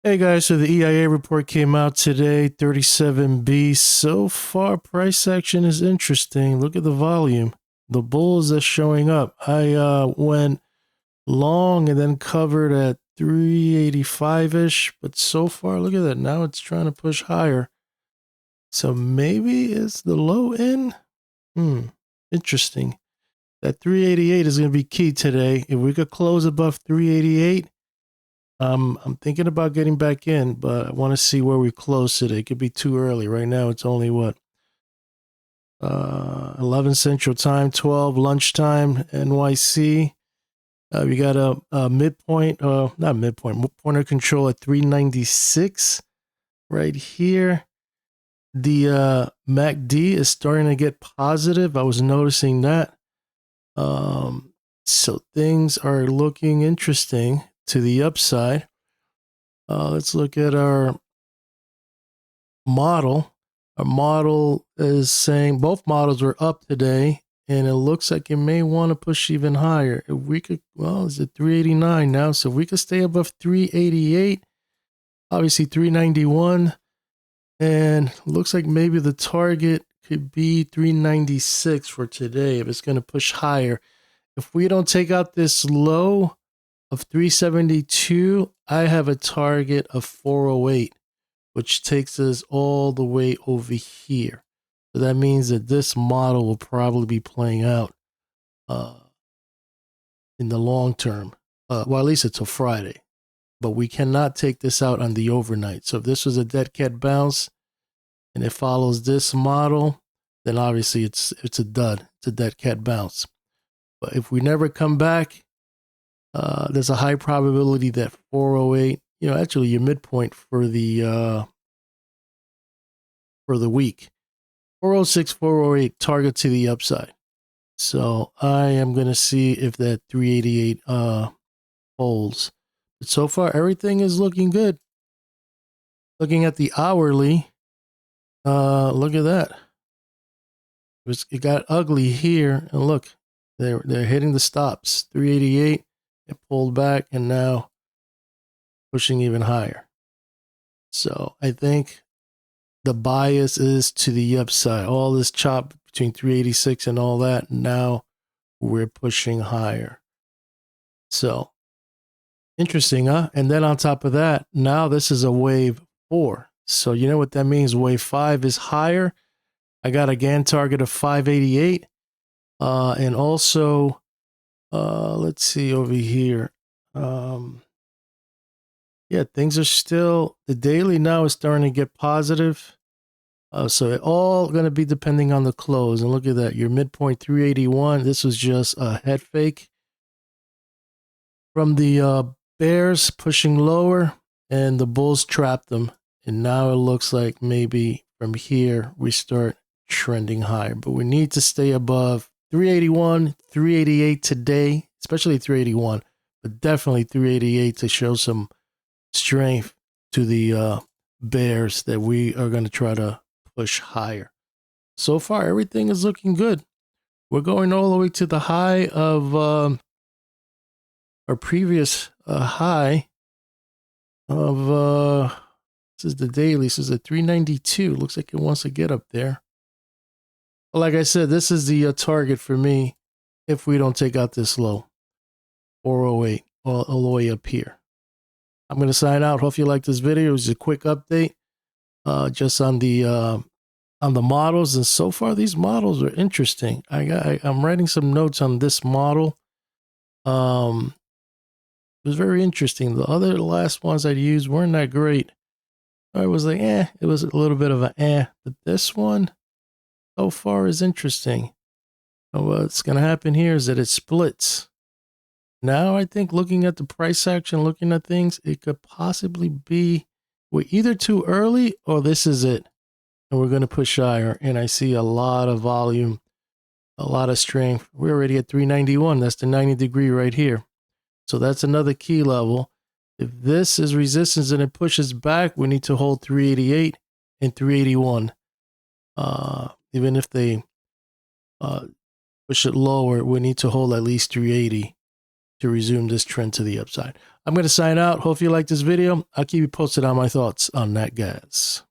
Hey guys, so the EIA report came out today, 37B. So far, price action is interesting. Look at the volume. The bulls are showing up. I went long and then covered at 385-ish, but so far, look at that. Now it's trying to push higher. So maybe it's the low end? Interesting. That 388 is going to be key today. If we could close above 388, I'm thinking about getting back in, but I want to see where we close today. It could be too early. Right now, it's only what 11 Central Time, 12 lunchtime NYC. We got a midpoint, not midpoint, pointer control at 396 right here. The MACD is starting to get positive. I was noticing that. So things are looking interesting to the upside. Let's look at our model. Our model is saying both models were up today, and it looks like it may want to push even higher. If we could, well, it's at 389 now, so if we could stay above 388, obviously 391, and looks like maybe the target could be 396 for today if it's going to push higher. If we don't take out this low of 372, I have a target of 408, which takes us all the way over here. So that means that this model will probably be playing out in the long term. Well, at least until Friday. But we cannot take this out on the overnight. So if this was a dead cat bounce and it follows this model, then obviously it's a dud. It's a dead cat bounce. But if we never come back, there's a high probability that 408, actually your midpoint for the week, 406, 408 target to the upside. So I am going to see if that 388 holds. But so far, everything is looking good. Looking at the hourly, look at that. It got ugly here, and look, they're hitting the stops. 388. It pulled back and now pushing even higher. So I think the bias is to the upside. All this chop between 386 and all that, now we're pushing higher. So interesting, huh? And then on top of that, now this is a wave 4. So you know what that means? Wave 5 is higher. I got a Gann target of 588. And also, let's see over here. Yeah, things are still, the daily now is starting to get positive. So it all going to be depending on the close. And look at that, your midpoint 381. This was just a head fake from the bears pushing lower, and the bulls trapped them. And now it looks like maybe from here we start trending higher. But we need to stay above 381, 388 today, especially 381, but definitely 388 to show some strength to the bears that we are going to try to push higher. So far, everything is looking good. We're going all the way to the high of our previous high of, this is the daily, this is at 392. Looks like it wants to get up there. Like I said, this is the target for me if we don't take out this low, 408, all the way up here. I'm going to sign out. Hope you liked this video. It was a quick update just on the models. And so far, these models are interesting. I'm writing some notes on this model. It was very interesting. The last ones I'd used weren't that great. I was like, it was a little bit of an but this one so far is interesting. And what's going to happen here is that it splits. Now, I think looking at the price action, looking at things, it could possibly be we're either too early or this is it. And we're going to push higher. And I see a lot of volume, a lot of strength. We're already at 391. That's the 90 degree right here. So that's another key level. If this is resistance and it pushes back, we need to hold 388 and 381. Even if they push it lower, we need to hold at least 380 to resume this trend to the upside. I'm going to sign out. Hope you like this video. I'll keep you posted on my thoughts on that gas.